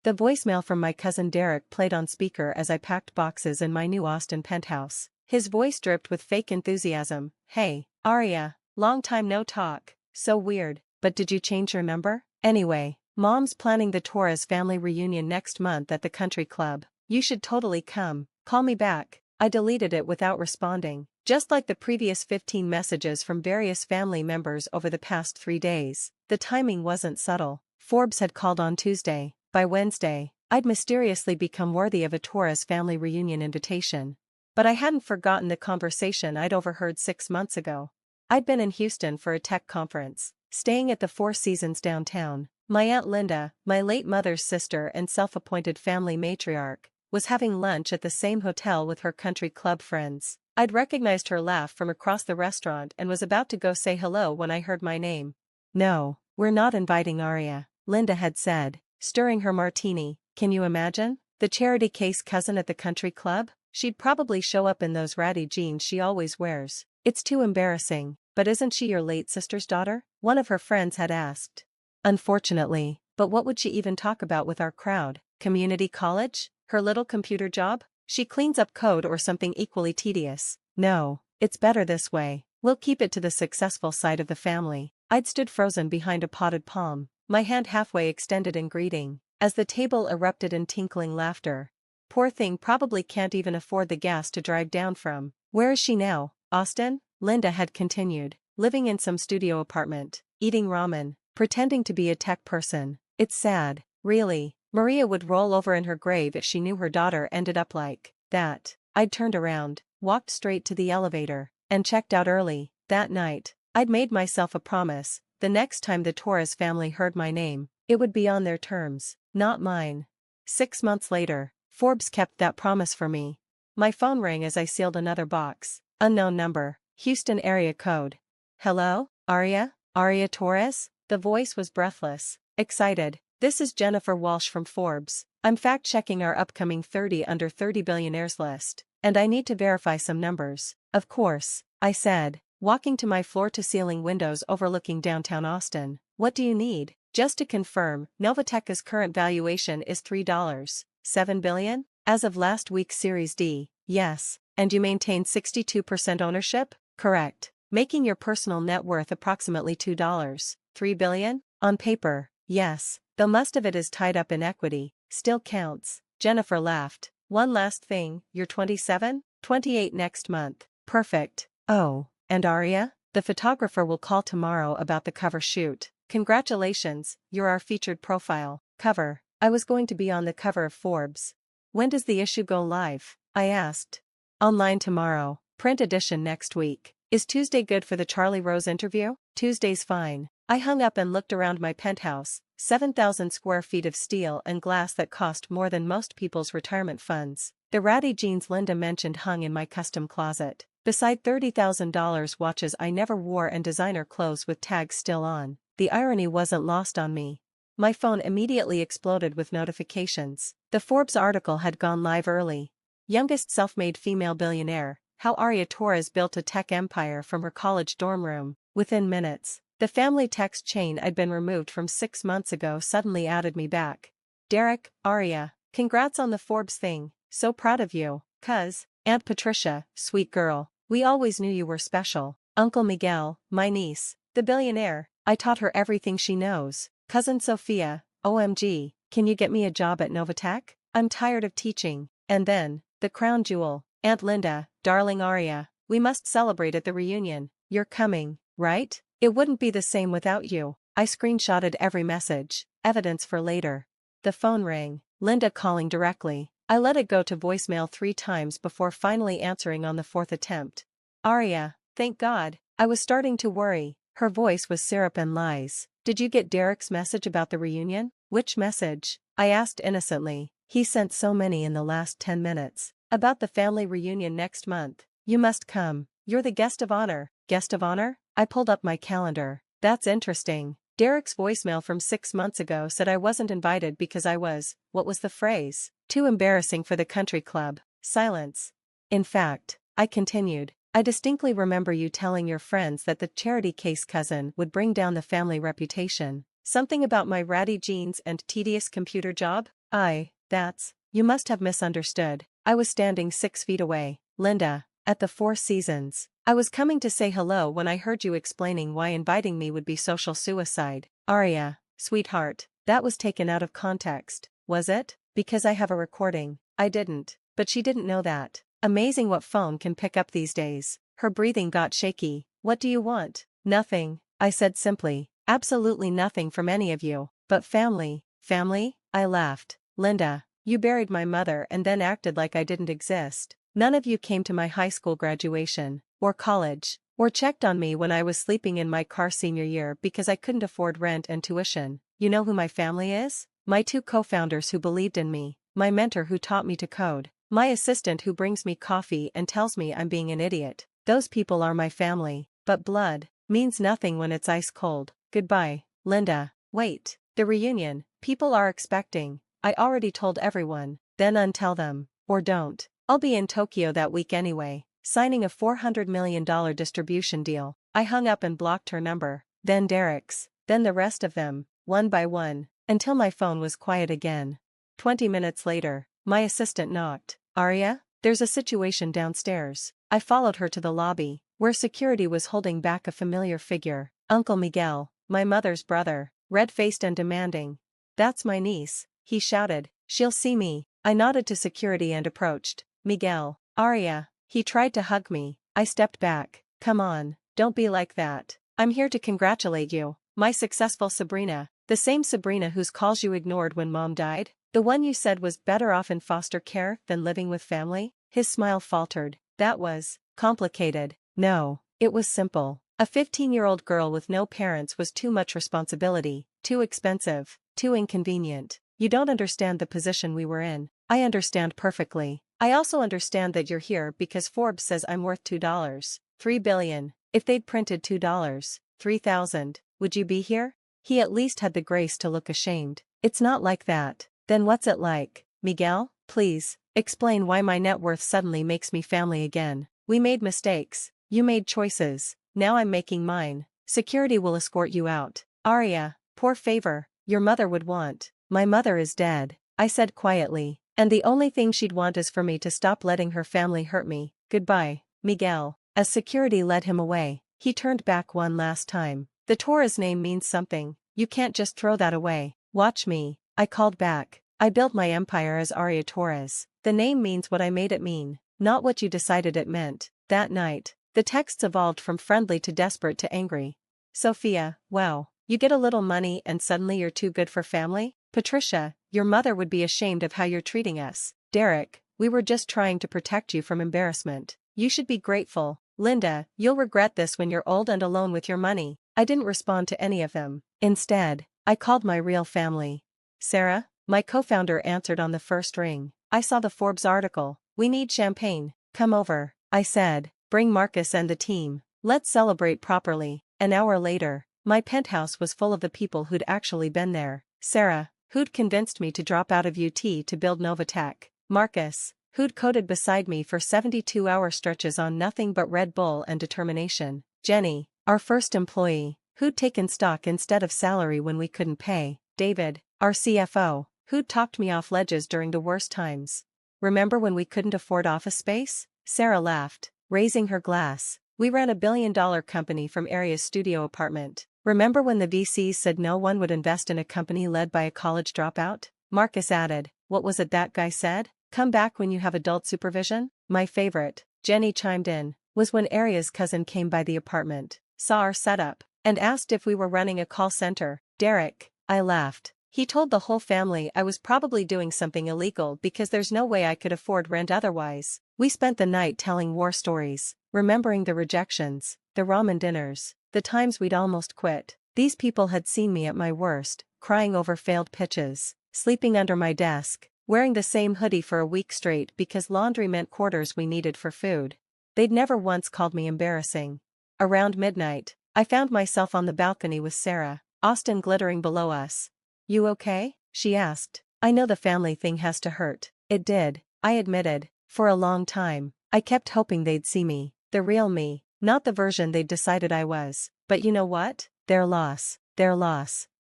The voicemail from my cousin Derek played on speaker as I packed boxes in my new Austin penthouse. His voice dripped with fake enthusiasm. "Hey, Aria, long time no talk. So weird, but did you change your number? Anyway, Mom's planning the Torres family reunion next month at the country club. You should totally come. Call me back." I deleted it without responding, just like the previous 15 messages from various family members over the past 3 days. The timing wasn't subtle. Forbes had called on Tuesday. By Wednesday, I'd mysteriously become worthy of a Torres family reunion invitation. But I hadn't forgotten the conversation I'd overheard 6 months ago. I'd been in Houston for a tech conference, staying at the Four Seasons downtown. My Aunt Linda, my late mother's sister and self-appointed family matriarch, was having lunch at the same hotel with her country club friends. I'd recognized her laugh from across the restaurant and was about to go say hello when I heard my name. "No, we're not inviting Aria," Linda had said, stirring her martini. "Can you imagine? The charity case cousin at the country club? She'd probably show up in those ratty jeans she always wears. It's too embarrassing." "But isn't she your late sister's daughter?" one of her friends had asked. "Unfortunately, but what would she even talk about with our crowd? Community college? Her little computer job? She cleans up code or something equally tedious. No, it's better this way. We'll keep it to the successful side of the family." I'd stood frozen behind a potted palm, my hand halfway extended in greeting, as the table erupted in tinkling laughter. "Poor thing probably can't even afford the gas to drive down from." "Where is she now, Austin?" Linda had continued. "Living in some studio apartment, eating ramen, pretending to be a tech person. It's sad, really. Maria would roll over in her grave if she knew her daughter ended up like that." I'd turned around, walked straight to the elevator, and checked out early. That night, I'd made myself a promise: the next time the Torres family heard my name, it would be on their terms, not mine. 6 months later, Forbes kept that promise for me. My phone rang as I sealed another box. Unknown number, Houston area code. "Hello, Aria? Aria Torres?" The voice was breathless, excited. "This is Jennifer Walsh from Forbes. I'm fact-checking our upcoming 30 under 30 billionaires list, and I need to verify some numbers." "Of course," I said, walking to my floor-to-ceiling windows overlooking downtown Austin. "What do you need?" "Just to confirm, Novatech's current valuation is $3.7 billion? As of last week's Series D, yes, and you maintain 62% ownership?" "Correct. Making your personal net worth approximately $2.3 billion? On paper, yes, though most of it is tied up in equity. Still counts." Jennifer laughed. "One last thing, you're 27? 28 next month. Perfect. Oh, and Aria? The photographer will call tomorrow about the cover shoot. Congratulations, you're our featured profile." "Cover?" I was going to be on the cover of Forbes. "When does the issue go live?" I asked. "Online tomorrow, print edition next week." "Is Tuesday good for the Charlie Rose interview?" "Tuesday's fine." I hung up and looked around my penthouse, 7,000 square feet of steel and glass that cost more than most people's retirement funds. The ratty jeans Linda mentioned hung in my custom closet, beside $30,000 watches I never wore and designer clothes with tags still on. The irony wasn't lost on me. My phone immediately exploded with notifications. The Forbes article had gone live early. Youngest self-made female billionaire, how Aria Torres built a tech empire from her college dorm room. Within minutes, the family text chain I'd been removed from 6 months ago suddenly added me back. "Derek, Aria, congrats on the Forbes thing, so proud of you, cuz, Aunt Patricia, sweet girl, we always knew you were special. Uncle Miguel, my niece, the billionaire, I taught her everything she knows. Cousin Sophia, OMG, can you get me a job at Novatech? I'm tired of teaching." And then, the crown jewel, "Aunt Linda, darling Aria, we must celebrate at the reunion. You're coming, right? It wouldn't be the same without you." I screenshotted every message, evidence for later. The phone rang, Linda calling directly. I let it go to voicemail 3 times before finally answering on the 4th attempt. "Aria, thank God." I was starting to worry. Her voice was syrup and lies. "Did you get Derek's message about the reunion?" "Which message?" I asked innocently. "He sent so many in the last 10 minutes. About the family reunion next month. You must come. You're the guest of honor." "Guest of honor?" I pulled up my calendar. "That's interesting. Derek's voicemail from 6 months ago said I wasn't invited because I was, what was the phrase? Too embarrassing for the country club." Silence. "In fact," I continued, "I distinctly remember you telling your friends that the charity case cousin would bring down the family reputation. Something about my ratty jeans and tedious computer job?" You must have misunderstood. I was standing 6 feet away, Linda, at the Four Seasons. I was coming to say hello when I heard you explaining why inviting me would be social suicide. Arya, sweetheart, that was taken out of context, was it? Because I have a recording. I didn't, but she didn't know that. Amazing what phone can pick up these days. Her breathing got shaky. What do you want? Nothing, I said simply. Absolutely nothing from any of you. But family. Family? I laughed. Linda, you buried my mother and then acted like I didn't exist. None of you came to my high school graduation, or college, or checked on me when I was sleeping in my car senior year because I couldn't afford rent and tuition. You know who my family is? My 2 co-founders who believed in me, my mentor who taught me to code, my assistant who brings me coffee and tells me I'm being an idiot. Those people are my family, but blood means nothing when it's ice cold. Goodbye, Linda. Wait, the reunion, people are expecting. I already told everyone. Then untell them, or don't. I'll be in Tokyo that week anyway, signing a $400 million distribution deal. I hung up and blocked her number, then Derek's, then the rest of them, one by one, until my phone was quiet again. 20 minutes later, my assistant knocked. Arya, there's a situation downstairs. I followed her to the lobby, where security was holding back a familiar figure. Uncle Miguel, my mother's brother, red-faced and demanding. That's my niece, he shouted. She'll see me. I nodded to security and approached. Miguel. Arya. He tried to hug me. I stepped back. Come on, don't be like that. I'm here to congratulate you, my successful Sabrina. The same Sabrina whose calls you ignored when mom died? The one you said was better off in foster care than living with family? His smile faltered. That was complicated. No, it was simple. A 15-year-old girl with no parents was too much responsibility, too expensive, too inconvenient. You don't understand the position we were in. I understand perfectly. I also understand that you're here because Forbes says I'm worth $2. 3 billion. If they'd printed $2, 3,000, would you be here? He at least had the grace to look ashamed. It's not like that. Then what's it like? Miguel, please, explain why my net worth suddenly makes me family again. We made mistakes. You made choices. Now I'm making mine. Security will escort you out. Arya, poor favor, your mother would want. My mother is dead, I said quietly, and the only thing she'd want is for me to stop letting her family hurt me. Goodbye, Miguel. As security led him away, he turned back one last time. The Torah's name means something. You can't just throw that away. Watch me, I called back. I built my empire as Arya Torres. The name means what I made it mean, not what you decided it meant. That night, the texts evolved from friendly to desperate to angry. Sophia, wow, you get a little money and suddenly you're too good for family? Patricia, your mother would be ashamed of how you're treating us. Derek, we were just trying to protect you from embarrassment. You should be grateful. Linda, you'll regret this when you're old and alone with your money. I didn't respond to any of them. Instead, I called my real family. Sarah, my co-founder answered on the first ring. I saw the Forbes article. We need champagne. Come over, I said. Bring Marcus and the team. Let's celebrate properly. An hour later, my penthouse was full of the people who'd actually been there. Sarah, who'd convinced me to drop out of UT to build Novatech. Marcus, who'd coded beside me for 72-hour stretches on nothing but Red Bull and determination. Jenny, our first employee, who'd taken stock instead of salary when we couldn't pay. David, our CFO, who'd talked me off ledges during the worst times. Remember when we couldn't afford office space? Sarah laughed, raising her glass. We ran a billion-dollar company from Aria's studio apartment. Remember when the VCs said no one would invest in a company led by a college dropout? Marcus added, what was it that guy said? Come back when you have adult supervision? My favorite, Jenny chimed in, was when Aria's cousin came by the apartment, saw our setup, and asked if we were running a call center. Derek, I laughed. He told the whole family I was probably doing something illegal because there's no way I could afford rent otherwise. We spent the night telling war stories, remembering the rejections, the ramen dinners, the times we'd almost quit. These people had seen me at my worst, crying over failed pitches, sleeping under my desk, wearing the same hoodie for a week straight because laundry meant quarters we needed for food. They'd never once called me embarrassing. Around midnight, I found myself on the balcony with Sarah, Austin glittering below us. You okay? She asked. I know the family thing has to hurt. It did, I admitted. For a long time, I kept hoping they'd see me, the real me, not the version they'd decided I was. But you know what? Their loss,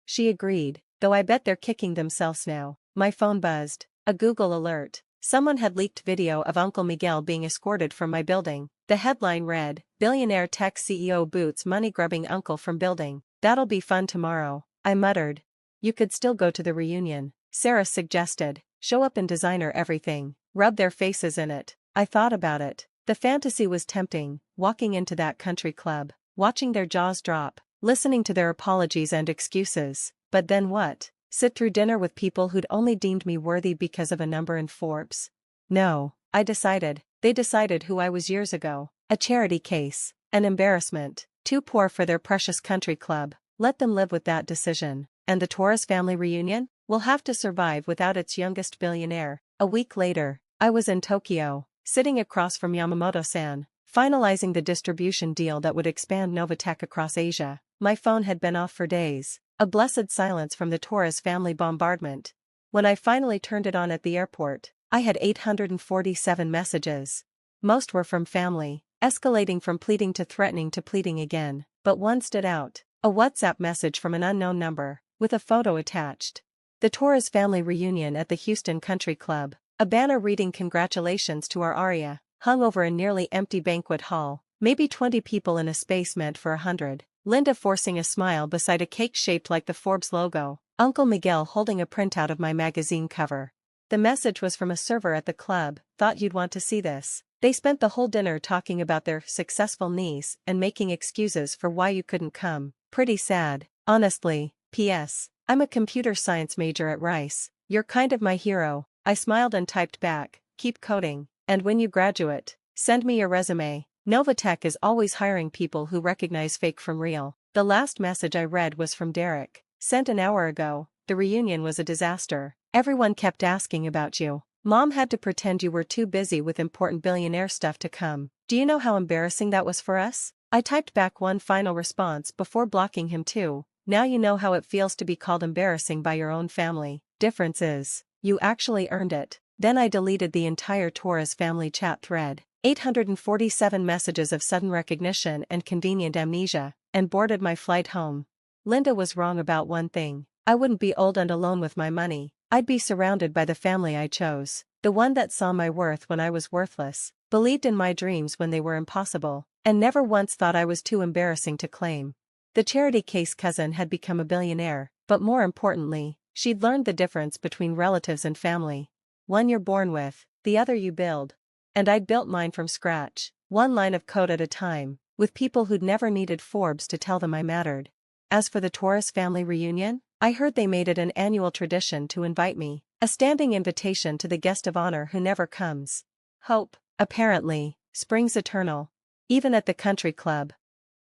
she agreed, though I bet they're kicking themselves now. My phone buzzed. A Google alert. Someone had leaked video of Uncle Miguel being escorted from my building. The headline read, "Billionaire tech CEO boots money-grubbing uncle from building. That'll be fun tomorrow," I muttered. "You could still go to the reunion," Sarah suggested. "Show up in designer everything. Rub their faces in it." I thought about it. The fantasy was tempting, walking into that country club, watching their jaws drop, listening to their apologies and excuses. But then what? Sit through dinner with people who'd only deemed me worthy because of a number in Forbes? No, I decided. They decided who I was years ago. A charity case. An embarrassment. Too poor for their precious country club. Let them live with that decision. And the Torres family reunion? Will have to survive without its youngest billionaire. A week later, I was in Tokyo, sitting across from Yamamoto-san, finalizing the distribution deal that would expand Novatech across Asia. My phone had been off for days. A blessed silence from the Torres family bombardment. When I finally turned it on at the airport, I had 847 messages. Most were from family, escalating from pleading to threatening to pleading again, but one stood out. A WhatsApp message from an unknown number, with a photo attached. The Torres family reunion at the Houston Country Club. A banner reading "Congratulations to our Aria," hung over a nearly empty banquet hall, maybe 20 people in a space meant for 100. Linda forcing a smile beside a cake shaped like the Forbes logo. Uncle Miguel holding a printout of my magazine cover. The message was from a server at the club. "Thought you'd want to see this." They spent the whole dinner talking about their successful niece and making excuses for why you couldn't come. Pretty sad, honestly. P.S. I'm a computer science major at Rice. You're kind of my hero. I smiled and typed back, "Keep coding. And when you graduate, send me your resume." Novatech is always hiring people who recognize fake from real. The last message I read was from Derek, sent an hour ago. "The reunion was a disaster. Everyone kept asking about you. Mom had to pretend you were too busy with important billionaire stuff to come. Do you know how embarrassing that was for us?" I typed back one final response before blocking him too. "Now you know how it feels to be called embarrassing by your own family. Difference is, you actually earned it." Then I deleted the entire Torres family chat thread. 847 messages of sudden recognition and convenient amnesia, and boarded my flight home. Linda was wrong about one thing. I wouldn't be old and alone with my money. I'd be surrounded by the family I chose. The one that saw my worth when I was worthless, believed in my dreams when they were impossible, and never once thought I was too embarrassing to claim. The charity case cousin had become a billionaire, but more importantly, she'd learned the difference between relatives and family. One you're born with, the other you build. And I'd built mine from scratch, one line of code at a time, with people who'd never needed Forbes to tell them I mattered. As for the Torres family reunion, I heard they made it an annual tradition to invite me, a standing invitation to the guest of honor who never comes. Hope, apparently, springs eternal. Even at the country club,